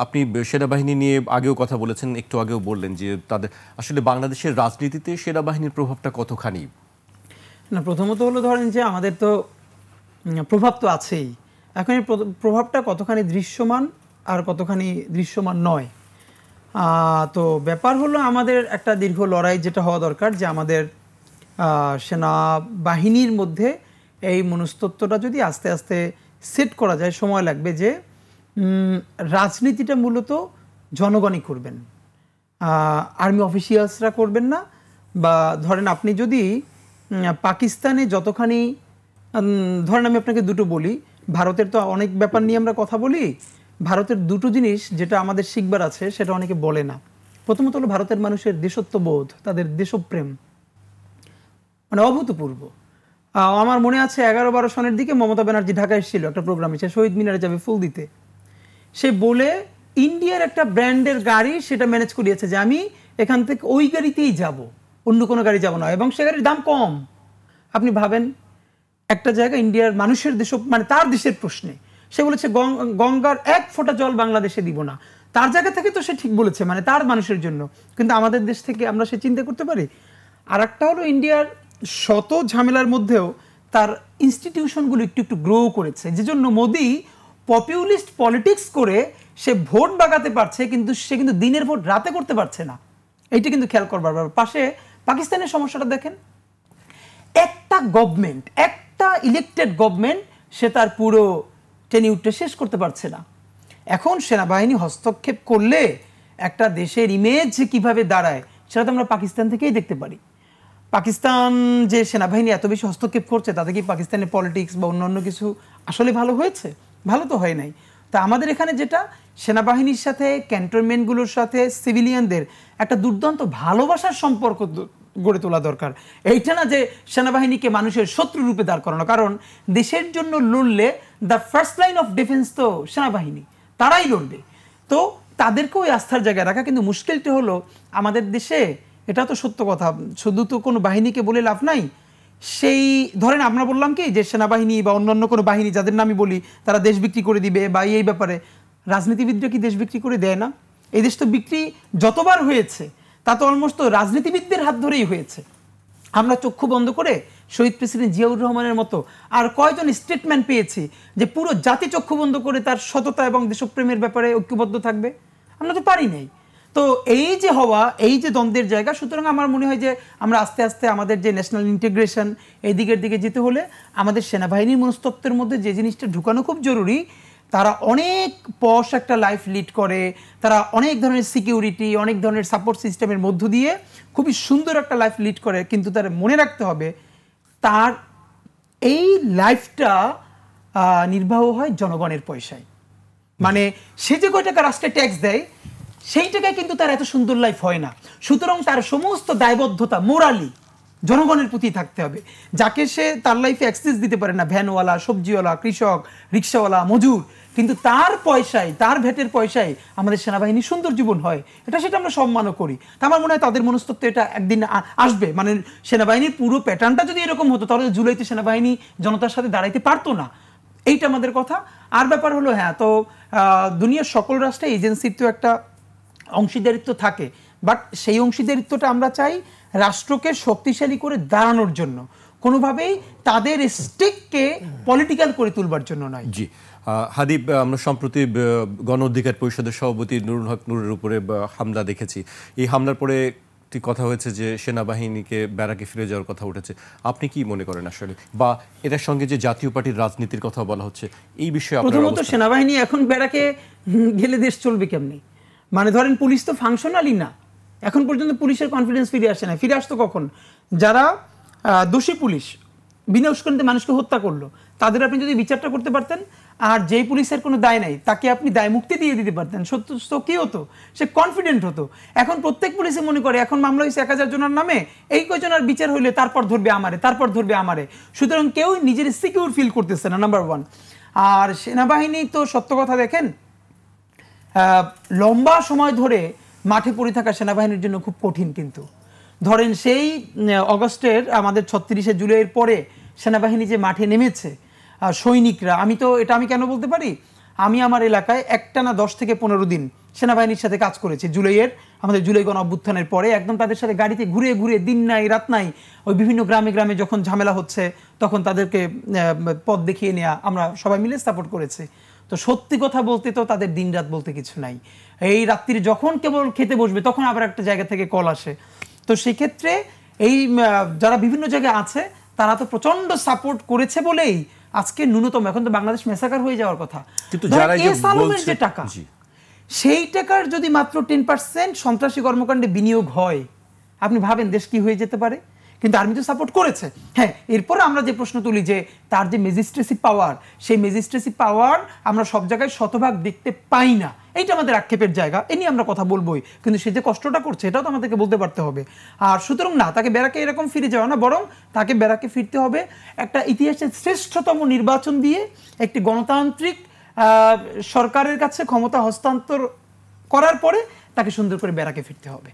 আপনি সেনাবাহিনী নিয়ে আগেও কথা বলেছেন, একটু আগেও বললেন যে তাদের আসলে বাংলাদেশের রাজনীতিতে সেনাবাহিনীর প্রভাবটা কতখানি? না, প্রথমত হলো ধরেন যে আমাদের তো প্রভাব তো আছেই। এখন এই প্রভাবটা কতখানি দৃশ্যমান আর কতখানি দৃশ্যমান নয়। তো ব্যাপার হলো আমাদের একটা দীর্ঘ লড়াই যেটা হওয়া দরকার, যে আমাদের সেনাবাহিনীর মধ্যে এই মনস্তত্ত্বটা যদি আস্তে আস্তে সেট করা যায়, সময় লাগবে। যে রাজনীতিটা মূলত জনগণই করবেন, আর্মি অফিসিয়ালসরা করবেন না। বা ধরেন আপনি যদি পাকিস্তানে যতখানি, ধরেন আমি আপনাকে দুটো বলি, ভারতের তো অনেক ব্যাপার নিয়ে আমরা কথা বলি। ভারতের দুটো জিনিস যেটা আমাদের শিখবার আছে সেটা অনেকে বলে না। প্রথমত হলো ভারতের মানুষের দেশত্ববোধ, তাদের দেশপ্রেম মানে অভূতপূর্ব। আমার মনে আছে 11-12 সনের দিকে মমতা ব্যানার্জি ঢাকায় এসেছিল একটা প্রোগ্রামে, সে শহীদ মিনারে যাবে ফুল দিতে। সে বলে ইন্ডিয়ার একটা ব্র্যান্ডের গাড়ি সেটা ম্যানেজ করিয়েছে যে আমি এখান থেকে ওই গাড়িতেই যাব, অন্য কোনো গাড়ি যাব না, এবং সে গাড়ির দাম কম। আপনি ভাবেন একটা জায়গা ইন্ডিয়ার মানুষের দেশ, মানে তার দেশের প্রশ্নে সে বলেছে গঙ্গার এক ফোঁটা জল বাংলাদেশে দিব না। তার জায়গা থেকে তো সে ঠিক বলেছে, মানে তার মানুষের জন্য। কিন্তু আমাদের দেশ থেকে আমরা সে চিন্তা করতে পারি? আর একটা হলো ইন্ডিয়ার শত ঝামেলার মধ্যেও তার ইনস্টিটিউশনগুলো একটু একটু গ্রো করেছে, যে জন্য মোদি পপুলিস্ট পলিটিক্স করে সে ভোট বাগাতে পারছে, কিন্তু সে কিন্তু দিনের ভোট রাতে করতে পারছে না। এইটা কিন্তু খেয়াল করবার। পাশে পাকিস্তানের সমস্যাটা দেখেন, একটা গভর্নমেন্ট, একটা ইলেক্টেড গভর্নমেন্ট, সে তার পুরো টেনিউরটা শেষ করতে পারছে না। এখন সেনাবাহিনী হস্তক্ষেপ করলে একটা দেশের ইমেজ কিভাবে দাঁড়ায় সেটা তো আমরা পাকিস্তান থেকেই দেখতে পারি। পাকিস্তান যে সেনাবাহিনী এত বেশি হস্তক্ষেপ করছে, তাতে কি পাকিস্তানের পলিটিক্স বা অন্যান্য কিছু আসলে ভালো হয়েছে? ভালো তো হয় নাই। তা আমাদের এখানে যেটা, সেনাবাহিনীর সাথে ক্যান্টনমেন্টগুলোর সাথে সিভিলিয়ানদের একটা দুর্দান্ত ভালোবাসার সম্পর্ক গড়ে তোলা দরকার। এইটা না যে সেনাবাহিনীকে মানুষের শত্রু রূপে দাঁড় করানো। কারণ দেশের জন্য লড়লে the first line of defence তো সেনাবাহিনী, তারাই লড়বে। তো তাদেরকেও ওই আস্থার জায়গায় রাখা। কিন্তু মুশকিলটা হলো আমাদের দেশে, এটা তো সত্য কথা, শুধু তো কোনো বাহিনীকে বলে লাভ নাই। সেই ধরেন আমরা বললাম কি যে সেনাবাহিনী বা অন্যান্য কোনো বাহিনী যাদের নামই বলি তারা দেশ বিক্রি করে দিবে, বা এই ব্যাপারে রাজনীতিবিদরা কি দেশ বিক্রি করে দেয় না? এই দেশ তো বিক্রি যতবার হয়েছে তা তো অলমোস্ট রাজনীতিবিদদের হাত ধরেই হয়েছে। আমরা চক্ষু বন্ধ করে শহীদ প্রেসিডেন্ট জিয়াউর রহমানের মতো আর কয়জন স্টেটমেন্ট পেয়েছি যে পুরো জাতি চক্ষু বন্ধ করে তার সততা এবং দেশপ্রেমের ব্যাপারে ঐক্যবদ্ধ থাকবে? আমরা তো পারি নাই। তো এই যে হওয়া, এই যে দ্বন্দ্বের জায়গা, সুতরাং আমার মনে হয় যে আমরা আস্তে আস্তে আমাদের যে ন্যাশনাল ইন্টিগ্রেশন এই দিকের দিকে যেতে হলে আমাদের সেনাবাহিনীর মনস্তত্ত্বের মধ্যে যে জিনিসটা ঢুকানো খুব জরুরি, তারা অনেক পশ একটা লাইফ লিড করে, তারা অনেক ধরনের সিকিউরিটি, অনেক ধরনের সাপোর্ট সিস্টেমের মধ্য দিয়ে খুবই সুন্দর একটা লাইফ লিড করে। কিন্তু তার মনে রাখতে হবে তার এই লাইফটা নির্বাহ হয় জনগণের পয়সায়। মানে সে যে কয় টাকা রাষ্ট্রে ট্যাক্স দেয় সেই টাকায় কিন্তু তার এত সুন্দর লাইফ হয় না। সুতরাং তার সমস্ত দায়বদ্ধতা মোরালি জনগণের প্রতি থাকতে হবে, যাকে সে তার লাইফে অ্যাক্সেস দিতে পারে না, ভ্যানওয়ালা, সবজিওয়ালা, কৃষক, রিক্সাওয়ালা, মজুর, কিন্তু তার পয়সায়, তার ভ্যাটের পয়সায় আমাদের সেনাবাহিনীর সুন্দর জীবন হয়। এটা সেটা আমরা সম্মানও করি। তা আমার মনে হয় তাদের মনস্তত্ত্ব এটা একদিন আসবে। মানে সেনাবাহিনীর পুরো প্যাটার্নটা যদি এরকম হতো তাহলে জুলাইতে সেনাবাহিনী জনতার সাথে দাঁড়াইতে পারতো না। এইটা আমাদের কথা। আর ব্যাপার হলো, হ্যাঁ, তো দুনিয়ার সকল রাষ্ট্রে এজেন্সির তো একটা অংশীদারিত্ব থাকে, বাট সেই অংশীদারিত্বটা আমরা চাই রাষ্ট্রকে শক্তিশালী করে দাঁড়ানোর জন্য, কোনোভাবেই তাদের স্টেককে পলিটিক্যাল করে তুলবার জন্য নয়। জি হাদি, আমরা সম্প্রতি গণ অধিকার পরিষদের সভাপতি নুরুল হক নুরের উপরে হামলা দেখেছি। এই হামলার পরে একটি কথা হয়েছে যে সেনাবাহিনীকে ব্যারাকে ফিরে যাওয়ার কথা উঠেছে। আপনি কি মনে করেন আসলে, বা এটার সঙ্গে যে জাতীয় পার্টির রাজনীতির কথা বলা হচ্ছে এই বিষয়ে? প্রথমত সেনাবাহিনী এখন ব্যারাকে গেলে দেশ চলবে কেমনি? মানে ধরেন পুলিশ তো ফাংশনালি না, এখন পর্যন্ত পুলিশের কনফিডেন্স ফিরে আসে না। ফিরে আসতো কখন? যারা দোষী পুলিশ বিনা উস্কানিতে মানুষকে হত্যা করলো তাদের আপনি যদি বিচারটা করতে পারতেন, আর যেই পুলিশের কোনো দায় নাই তাকে আপনি দায় মুক্তি দিয়ে দিতে পারতেন, সত্য কি হতো? সে কনফিডেন্ট হতো। এখন প্রত্যেক পুলিশে মনে করে এখন মামলা হয়েছে 1000 জনের নামে, এই কয়জনের বিচার হইলে তারপর ধরবে আমারে, তারপর ধরবে আমারে। সুতরাং কেউ নিজের সিকিউর ফিল করতেছে না, নাম্বার 1। আর সেনাবাহিনী তো সত্য কথা দেখেন, লম্বা সময় ধরে মাঠে পড়ে থাকা সেনাবাহিনীর জন্য খুব কঠিন। কিন্তু ধরেন সেই অগস্টের আমাদের 36শে জুলাইয়ের পরে সেনাবাহিনী যে মাঠে নেমেছে সৈনিকরা, আমি কেন বলতে পারি, আমি আমার এলাকায় একটানা 10 থেকে 15 দিন সেনাবাহিনীর সাথে কাজ করেছি আমাদের জুলাই গণ অভ্যুত্থানের পরে, একদম তাদের সাথে গাড়িতে ঘুরে ঘুরে দিন নাই রাত নাই ওই বিভিন্ন গ্রামে গ্রামে যখন ঝামেলা হচ্ছে তখন তাদেরকে পথ দেখিয়ে নেওয়া, আমরা সবাই মিলে সাপোর্ট করেছি। তো সত্যি কথা বলতে তো তাদের দিন রাত বলতে কিছু নাই। এই রাত্রির যখন কেবল খেতে বসবে তখন আবার একটা জায়গা থেকে কল আসে। তো সেক্ষেত্রে এই যারা বিভিন্ন জায়গায় আছে তারা তো প্রচন্ড সাপোর্ট করেছে বলেই আজকে ন্যূনতম, এখন তো বাংলাদেশ মেসাকার হয়ে যাওয়ার কথা, কিন্তু যারা যে টাকা সেই টাকার যদি মাত্র 10% সন্ত্রাসী কর্মকাণ্ডে বিনিয়োগ হয়, আপনি ভাবেন দেশ কি হয়ে যেতে পারে। কিন্তু আর্মি তো সাপোর্ট করেছে। হ্যাঁ, এরপরে আমরা যে প্রশ্ন তুলি যে তার যে ম্যাজিস্ট্রেসি পাওয়ার, সেই ম্যাজিস্ট্রেসি পাওয়ার আমরা সব জায়গায় শতভাগ দেখতে পাই না, এইটা আমাদের আক্ষেপের জায়গা, এ নিয়ে আমরা কথা বলবোই। কিন্তু সে যে কষ্টটা করছে এটাও তো আমাদেরকে বলতে পারতে হবে। আর সুতরাং না, তাকে ব্যারাকে এরকম ফিরে যাওয়া না, বরং তাকে ব্যারাকে ফিরতে হবে একটা ইতিহাসের শ্রেষ্ঠতম নির্বাচন দিয়ে, একটি গণতান্ত্রিক সরকারের কাছে ক্ষমতা হস্তান্তর করার পরে তাকে সুন্দর করে ব্যারাকে ফিরতে হবে।